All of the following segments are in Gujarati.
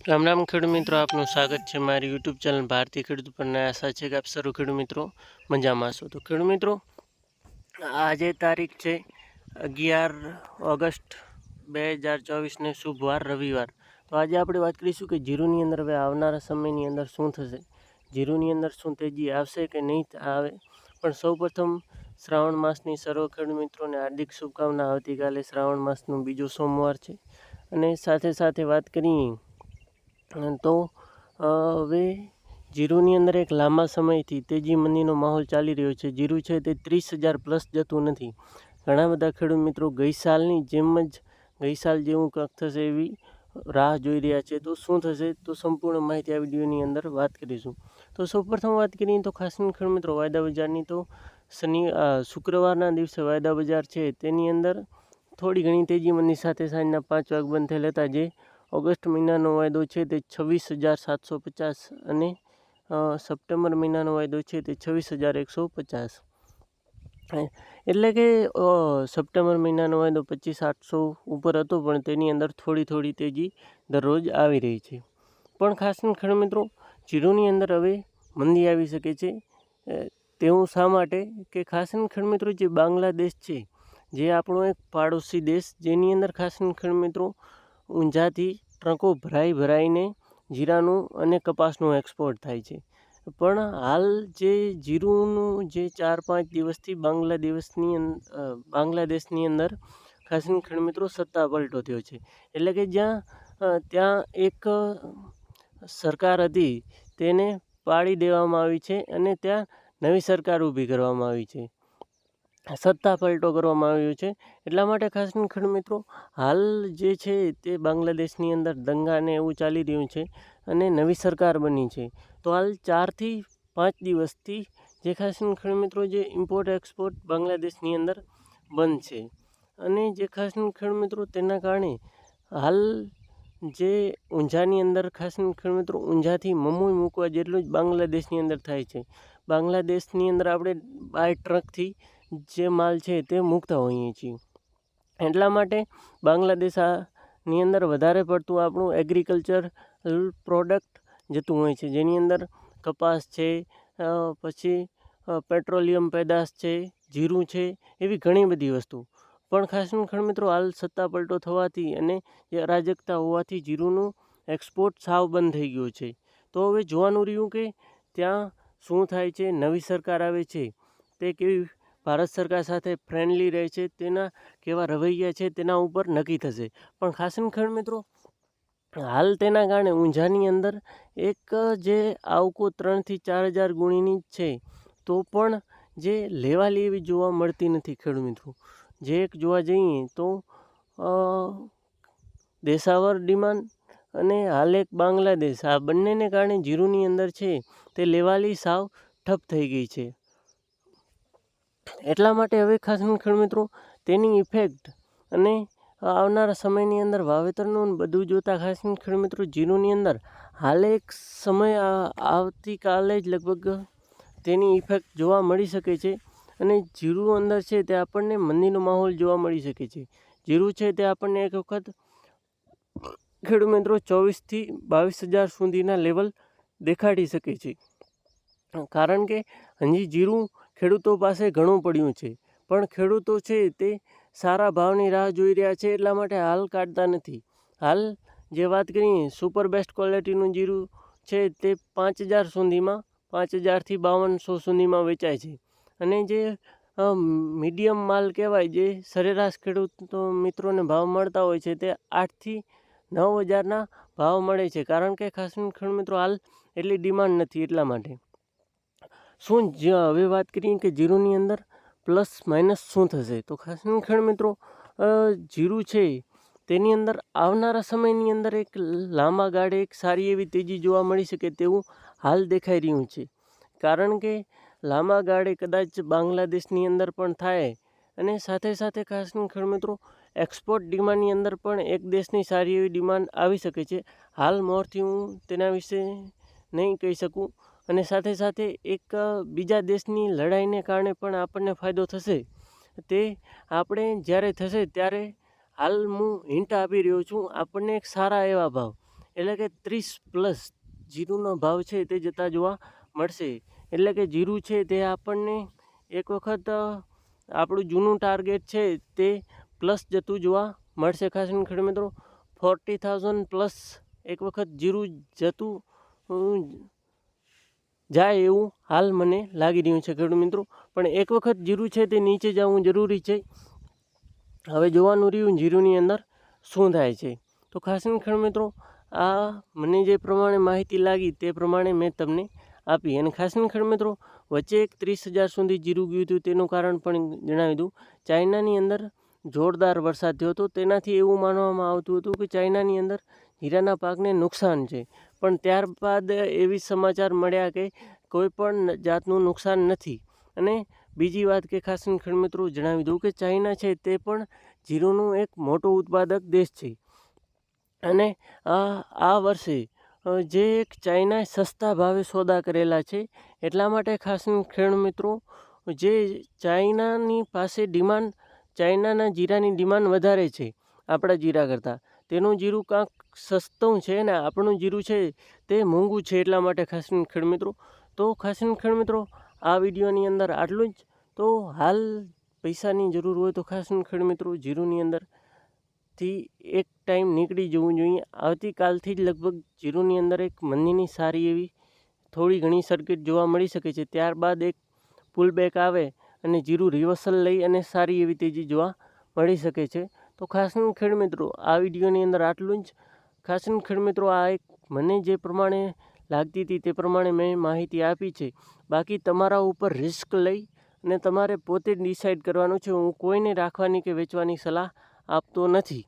રામ રામ ખેડૂત મિત્રો, આપનું સ્વાગત છે મારી યુટ્યુબ ચેનલ ભારતીય ખેડૂત પર. આશા છે કે આપ સર્વ ખેડૂત મિત્રો મજામાં છો. તો ખેડૂત મિત્રો, આજે તારીખ છે 11 ઓગસ્ટ 2024 ને શુભ વાર રવિવાર. તો આજે આપણે વાત કરીશું કે જીરુની અંદર હવે આવનારા સમયની અંદર શું થશે, જીરુની અંદર શું તેજી આવશે કે નહીં આવે. પણ સૌપ્રથમ શ્રાવણ માસની સર્વ ખેડૂત મિત્રોને હાર્દિક શુભકામના. આવતીકાલે શ્રાવણ માસનો બીજો સોમવાર છે. અને સાથે સાથે વાત કરીએ તો હવે જીરુની અંદર એક લાંબા સમયથી તેજી મંદીનો માહોલ ચાલી રહ્યો છે. જીરું છે તે 30,000 પ્લસ જતું નથી. ઘણા બધા ખેડૂત મિત્રો ગઈ સાલની જેમ જ ગઈ સાલ જેવું કંઈક થશે એવી રાહ જોઈ રહ્યા છે. તો શું થશે, તો સંપૂર્ણ માહિતી આ વિડીયોની અંદર વાત કરીશું. તો સૌપ્રથમ વાત કરીએ તો ખાસ ખેડૂત મિત્રો વાયદા બજારની, તો શુક્રવારના દિવસે વાયદા બજાર છે તેની અંદર થોડી ઘણી તેજી મંદી સાથે સાંજના 5 વાગે બંધ થયેલ હતા. જે ઓગસ્ટ મહિનાનો વાયદો છે તે 26,750 અને સપ્ટેમ્બર મહિનાનો વાયદો છે તે 26,150. એટલે કે સપ્ટેમ્બર મહિનાનો વાયદો 25,800 ઉપર હતો, પણ તેની અંદર થોડી તેજી દરરોજ આવી રહી છે. પણ ખાસ ખેડૂત મિત્રો જીરુની અંદર હવે મંદી આવી શકે છે. તેવું શા માટે કે ખાસ ખેડૂત મિત્રો જે બાંગ્લાદેશ છે, જે આપણો એક પાડોશી દેશ, જેની અંદર ખાસ ખેડૂત મિત્રો ઊંઝાથી ટ્રકો ભરાઈને જીરાનું અને કપાસનું એક્સપોર્ટ થાય છે. પણ હાલ જે જીરુનું જે 4-5 દિવસથી બાંગ્લાદેશની અંદર ખાસ ખેડૂત મિત્રો સત્તા પલટો થયો છે. એટલે કે ત્યાં એક સરકાર હતી તેને પાડી દેવામાં આવી છે અને ત્યાં નવી સરકાર ઊભી કરવામાં આવી છે, સત્તા પલટો કરવામાં આવ્યો છે. એટલા માટે ખાસ ખેડૂત મિત્રો હાલ જે છે તે બાંગ્લાદેશની અંદર દંગાને એવું ચાલી રહ્યું છે અને નવી સરકાર બની છે. તો હાલ 4થી 5 દિવસથી જે ખાસ ખેડૂત મિત્રો જે ઇમ્પોર્ટ એક્સપોર્ટ બાંગ્લાદેશની અંદર બંધ છે. અને જે ખાસ ખેડૂત મિત્રો તેના કારણે હાલ જે ઊંઝાની અંદર ખાસ ખેડૂત મિત્રો ઊંઝાથી મમુઈ મૂકવા જેટલું જ બાંગ્લાદેશની અંદર થાય છે. બાંગ્લાદેશની અંદર આપણે બાય ટ્રકથી જે માલ છે તે મૂકતા હોઈએ છીએ. એટલા માટે બાંગ્લાદેશની અંદર વધારે પડતું આપણું એગ્રીકલ્ચર પ્રોડક્ટ જતું હોય છે, જેની અંદર કપાસ છે, પછી પેટ્રોલિયમ પેદાશ છે, જીરું છે, એવી ઘણી બધી વસ્તુ. પણ ખાસ ખેડૂત મિત્રો હાલ સત્તા પલટો થવાથી અને જે અરાજકતા હોવાથી જીરુનું એક્સપોર્ટ સાવ બંધ થઈ ગયો છે. તો હવે જોવાનું રહ્યું કે ત્યાં શું થાય છે. નવી સરકાર આવે છે તે કેવી ભારત સરકાર સાથે ફ્રેન્ડલી રહે છે, તેના કેવા રવૈયા છે તેના ઉપર નક્કી થશે. પણ ખાસ ખેડૂત મિત્રો હાલ તેના કારણે ઊંઝાની અંદર એક જે આવકો 3,000 થી 4,000 ગુણીની જ છે, તો પણ જે લેવાલી એવી જોવા મળતી નથી. ખેડૂત મિત્રો જે એક જોવા જઈએ તો દેશાવર ડિમાન્ડ અને હાલ એક બાંગ્લાદેશ, આ બંનેને કારણે જીરુની અંદર છે તે લેવાલી સાવ ઠપ થઈ ગઈ છે. એટલા માટે હવે ખાસ ખેડૂત મિત્રો તેની ઇફેક્ટ અને આવનારા સમયની અંદર વાવેતરનું બધું જોતાં ખાસ ખેડૂત મિત્રો જીરુની અંદર હાલ એક સમય આવતીકાલે જ લગભગ તેની ઇફેક્ટ જોવા મળી શકે છે. અને જીરું અંદર છે તે આપણને મંદીનો માહોલ જોવા મળી શકે છે. જીરું છે તે આપણને એક વખત ખેડૂત મિત્રો 24,000 થી 22,000 સુધીના લેવલ દેખાડી શકે છે. કારણ કે હજી જીરું ખેડૂતો પાસે ઘણું પડ્યું છે, પણ ખેડૂતો છે તે સારા ભાવની રાહ જોઈ રહ્યા છે, એટલા માટે હાલ કાઢતા નથી. હાલ જે વાત કરીએ સુપર બેસ્ટ ક્વોલિટીનું જીરું છે તે 5,000 સુધીમાં, 5,000 થી 5,200 સુધીમાં વેચાય છે. અને જે મીડિયમ માલ કહેવાય, જે સરેરાશ ખેડૂતો મિત્રોને ભાવ મળતા હોય છે, તે 8,000 થી 9,000ના ભાવ મળે છે. કારણ કે ખાસ ખેડૂત મિત્રો હાલ એટલી ડિમાન્ડ નથી. એટલા માટે શું હવે વાત કરીએ કે જીરુની અંદર પ્લસ માઇનસ શું થશે, તો ખાસ ખેડૂત મિત્રો જીરું છે તેની અંદર આવનારા સમયની અંદર એક લાંબા ગાળે એક સારી એવી તેજી જોવા મળી શકે તેવું હાલ દેખાઈ રહ્યું છે. કારણ કે લાંબા ગાળે કદાચ બાંગ્લાદેશની અંદર પણ થાય અને સાથે સાથે ખાસ ખેડૂત મિત્રો એક્સપોર્ટ ડિમાન્ડની અંદર પણ એક દેશની સારી એવી ડિમાન્ડ આવી શકે છે. હાલ મોરથી હું તેના વિશે નહીં કહી શકું. અને સાથે સાથે એક બીજા દેશની લડાઈને કારણે પણ આપણને ફાયદો થશે. તે આપણે જ્યારે થશે ત્યારે હાલ હું હિન્ટ આપી રહ્યો છું, આપણને એક સારા એવા ભાવ એટલે કે 30+ જીરુનો ભાવ છે તે જતા જોવા મળશે. એટલે કે જીરું છે તે આપણને એક વખત આપણું જૂનું ટાર્ગેટ છે તે પ્લસ જતું જોવા મળશે. ખાસ કરીને ખેડૂત મિત્રો 40,000+ એક વખત જીરું જતું જાય એવું હાલ મને લાગી રહ્યું છે ખેડૂત મિત્રો. પણ એક વખત જીરું છે તે નીચે જવું જરૂરી છે. હવે જોવાનું રહ્યું જીરુંની અંદર શું થાય છે. તો ખાસ કરીને ખેડૂત મિત્રો આ મને જે પ્રમાણે માહિતી લાગી તે પ્રમાણે મેં તમને આપી. અને ખાસ કરીને ખેડૂત મિત્રો વચ્ચે એક 30,000 સુધી જીરું ગયું હતું. તેનું કારણ પણ જણાવી દઉં. ચાઇનાની અંદર જોરદાર વરસાદ થયો હતો. તેનાથી એવું માનવામાં આવતું હતું કે ચાઇનાની અંદર જીરાના પાકને નુકસાન છે. પણ ત્યારબાદ એવી સમાચાર મળ્યા કે કોઈ પણ જાતનું નુકસાન નથી. અને બીજી વાત કે ખાસ કરીને ખેડૂત મિત્રો જણાવી દઉં કે ચાઇના છે તે પણ જીરુંનું એક મોટો ઉત્પાદક દેશ છે. અને આ વર્ષે જે એક ચાઇનાએ સસ્તા ભાવે સોદા કરેલા છે. એટલા માટે ખાસ ખેડૂત મિત્રો જે ચાઇનાની પાસે ડિમાન્ડ, ચાઇનાના જીરાની ડિમાન્ડ વધારે છે આપણા જીરા કરતાં. તેનું જીરું કાંક સસ્તું છે ને આપણું જીરું છે તે મોંઘું છે. એટલા માટે ખાસ ખેડૂત મિત્રો તો ખાસ ખેડૂત મિત્રો આ વિડીયોની અંદર આટલું જ. તો હાલ પૈસાની જરૂર હોય તો ખાસ ખેડૂત મિત્રો જીરુંની અંદરથી એક ટાઈમ નીકળી જવું જોઈએ. આવતીકાલથી જ લગભગ જીરુંની અંદર એક મંદીની સારી એવી થોડી ઘણી સર્કિટ જોવા મળી શકે છે. ત્યારબાદ એક પુલબેક આવે અને જીરું રિવર્સલ લઈ અને સારી એવી તેજી જોવા મળી શકે છે. તો ખાસ ખેડૂત મિત્રો આ વિડીયોની અંદર આટલું જ. ખાસ ખેડૂત મિત્રો આ એક મને જે પ્રમાણે લાગતી હતી તે પ્રમાણે મેં માહિતી આપી છે. બાકી તમારા ઉપર રિસ્ક લઈ અને તમારે પોતે જ ડિસાઇડ કરવાનું છે. હું કોઈને રાખવાની કે વેચવાની સલાહ આપતો નથી.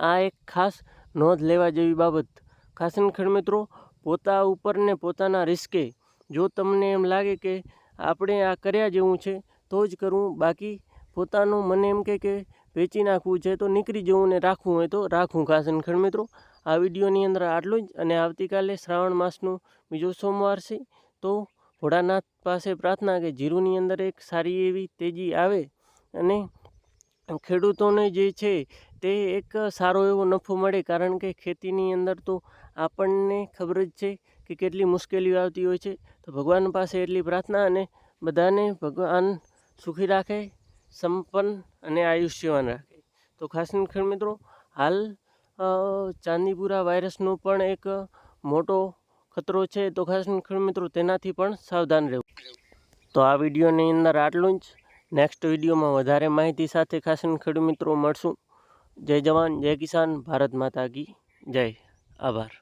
આ એક ખાસ નોંધ લેવા જેવી બાબત. ખાસ ખેડૂત મિત્રો પોતા ઉપર ને પોતાના રિસ્કે જો તમને એમ લાગે કે આપણે આ કર્યા જેવું છે તો જ કરવું. બાકી પોતાનું મને એમ કે વેચી નાખવું છે તો નીકળી જવું ને રાખવું હોય તો રાખવું. ખાસ ખેડૂત મિત્રો આ વિડીયોની અંદર આટલું જ. અને આવતીકાલે શ્રાવણ માસનું બીજો સોમવાર છે. તો ભોળાનાથ પાસે પ્રાર્થના કે જીરુંની અંદર એક સારી એવી તેજી આવે અને ખેડૂતોને જે છે તે એક સારો એવો નફો મળે. કારણ કે ખેતીની અંદર તો આપણને ખબર જ છે કે કેટલી મુશ્કેલીઓ આવતી હોય છે. તો ભગવાન પાસે એટલી પ્રાર્થના અને બધાને ભગવાન સુખી રાખે, સંપન્ન અને આયુષ્યવાન રાખે. તો ખાસ ખેડૂત મિત્રો હાલ ચાંદીપુરા વાયરસનો પણ એક મોટો ખતરો છે. તો ખાસ ખેડૂત મિત્રો તેનાથી પણ સાવધાન રહેવું. તો આ વિડીયોની અંદર આટલું જ. નેક્સ્ટ વિડીયોમાં વધારે માહિતી સાથે ખાસ ખેડૂત મિત્રો મળશું. જય જવાન, જય કિસાન, ભારત માતા કી જય. આભાર.